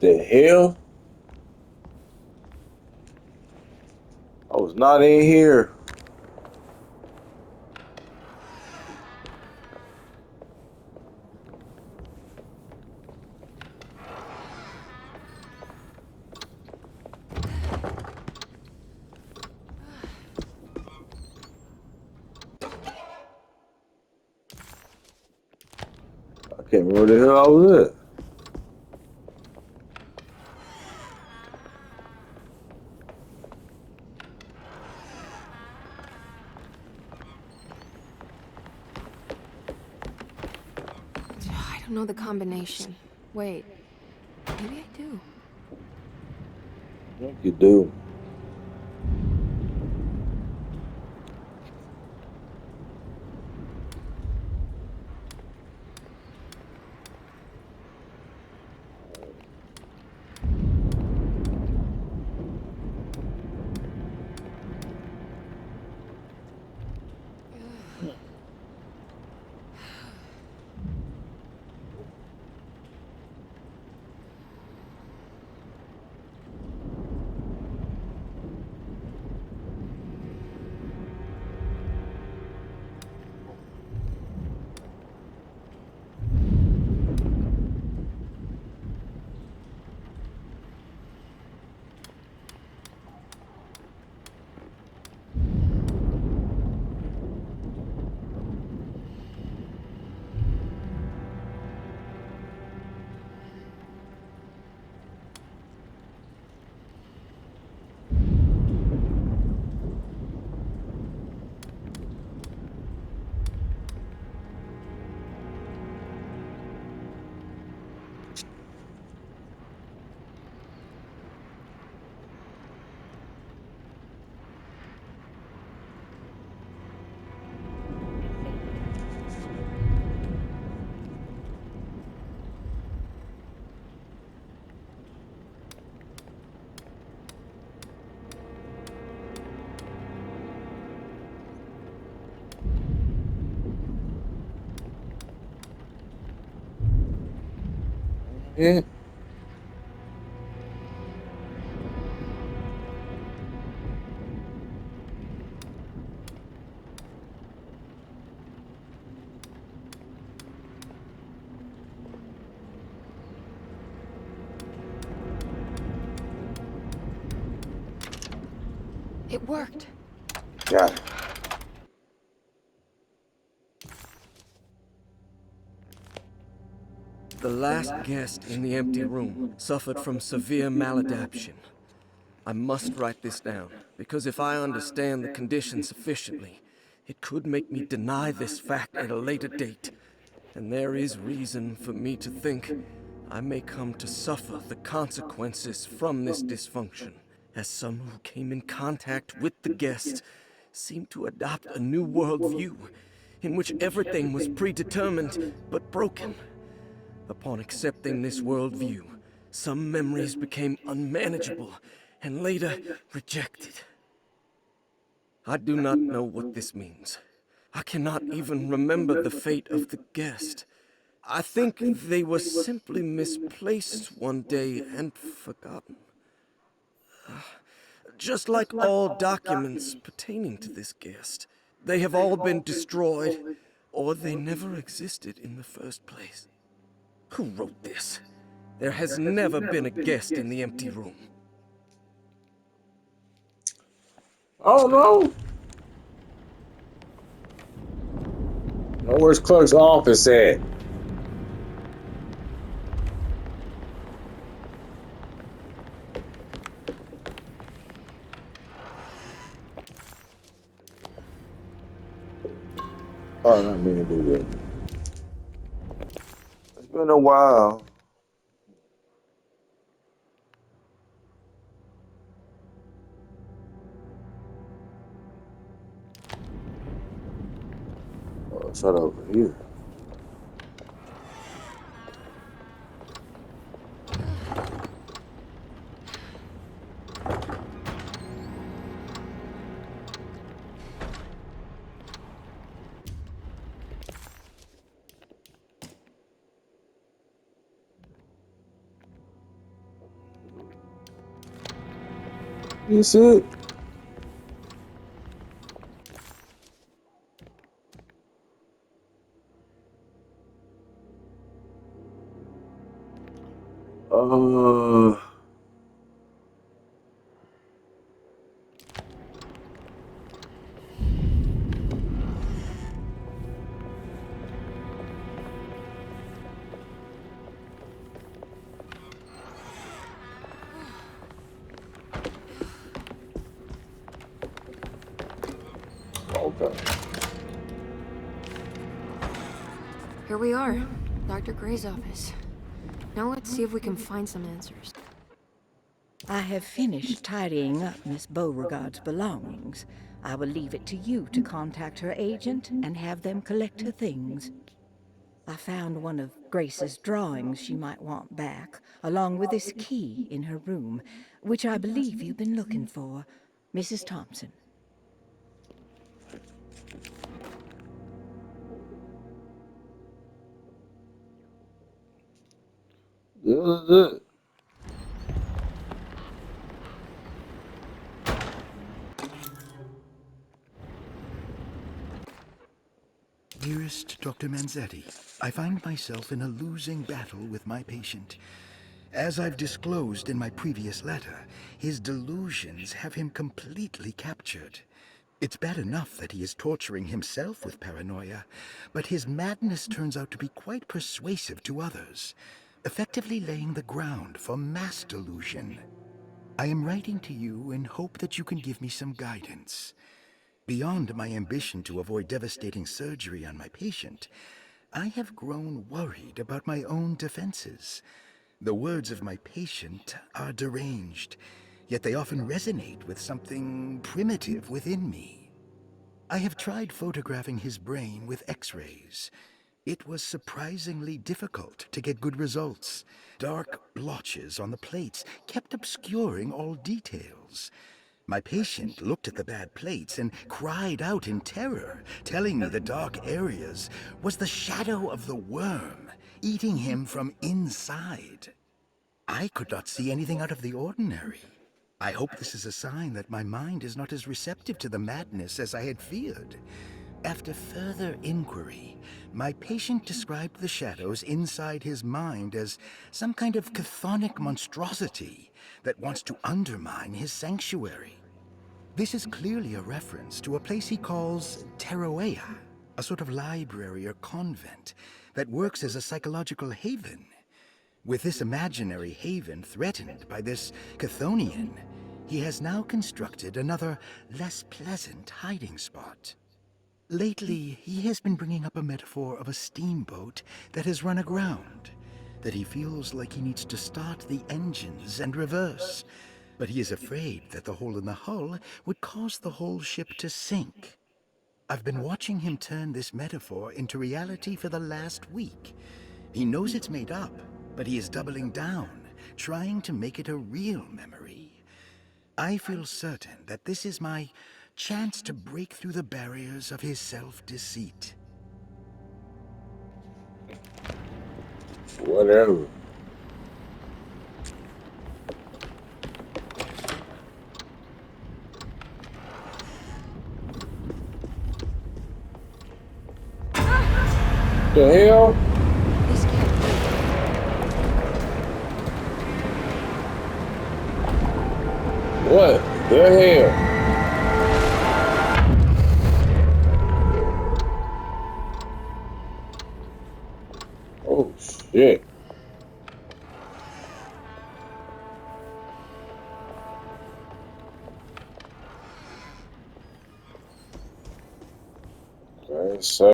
the hell? I was not in here. I can't remember where the hell I was at. I don't know the combination. Wait, maybe I do. I think you do. Yeah. It worked. Got it. The last guest in the empty room suffered from severe maladaptation. I must write this down, because if I understand the condition sufficiently, it could make me deny this fact at a later date. And there is reason for me to think I may come to suffer the consequences from this dysfunction, as some who came in contact with the guest seemed to adopt a new worldview in which everything was predetermined but broken. Upon accepting this worldview, some memories became unmanageable and later rejected. I do not know what this means. I cannot even remember the fate of the guest. I think they were simply misplaced one day and forgotten. Just like all documents pertaining to this guest. They have all been destroyed, or they never existed in the first place. Who wrote this? There has never been a guest in the empty room. I don't know. Know where's Clark's office at? Oh, I didn't mean to do that. It's been a while. Oh, it's right over here. You see it? Uh, okay. Here we are. Dr. Gray's office. Now let's see if we can find some answers. I have finished tidying up Miss Beauregard's belongings. I will leave it to you to contact her agent and have them collect her things. I found one of Grace's drawings she might want back, along with this key in her room, which I believe you've been looking for. Mrs. Thompson. This is it. Dearest Dr. Manzetti, I find myself in a losing battle with my patient. As I've disclosed in my previous letter, his delusions have him completely captured. It's bad enough that he is torturing himself with paranoia, but his madness turns out to be quite persuasive to others, effectively laying the ground for mass delusion. I am writing to you in hope that you can give me some guidance. Beyond my ambition to avoid devastating surgery on my patient, I have grown worried about my own defenses. The words of my patient are deranged, yet they often resonate with something primitive within me. I have tried photographing his brain with X-rays. It was surprisingly difficult to get good results. Dark blotches on the plates kept obscuring all details. My patient looked at the bad plates and cried out in terror, telling me the dark areas was the shadow of the worm eating him from inside. I could not see anything out of the ordinary. I hope this is a sign that my mind is not as receptive to the madness as I had feared. After further inquiry, my patient described the shadows inside his mind as some kind of chthonic monstrosity that wants to undermine his sanctuary. This is clearly a reference to a place he calls Teroea, a sort of library or convent that works as a psychological haven. With this imaginary haven threatened by this Chthonian, he has now constructed another, less pleasant hiding spot. Lately, he has been bringing up a metaphor of a steamboat that has run aground, that he feels like he needs to start the engines and reverse, but he is afraid that the hole in the hull would cause the whole ship to sink. I've been watching him turn this metaphor into reality for the last week. He knows it's made up, but he is doubling down, trying to make it a real memory. I feel certain that this is my chance to break through the barriers of his self-deceit. Whatever. The hell? This can't be. What the hell? Oh shit. Okay, so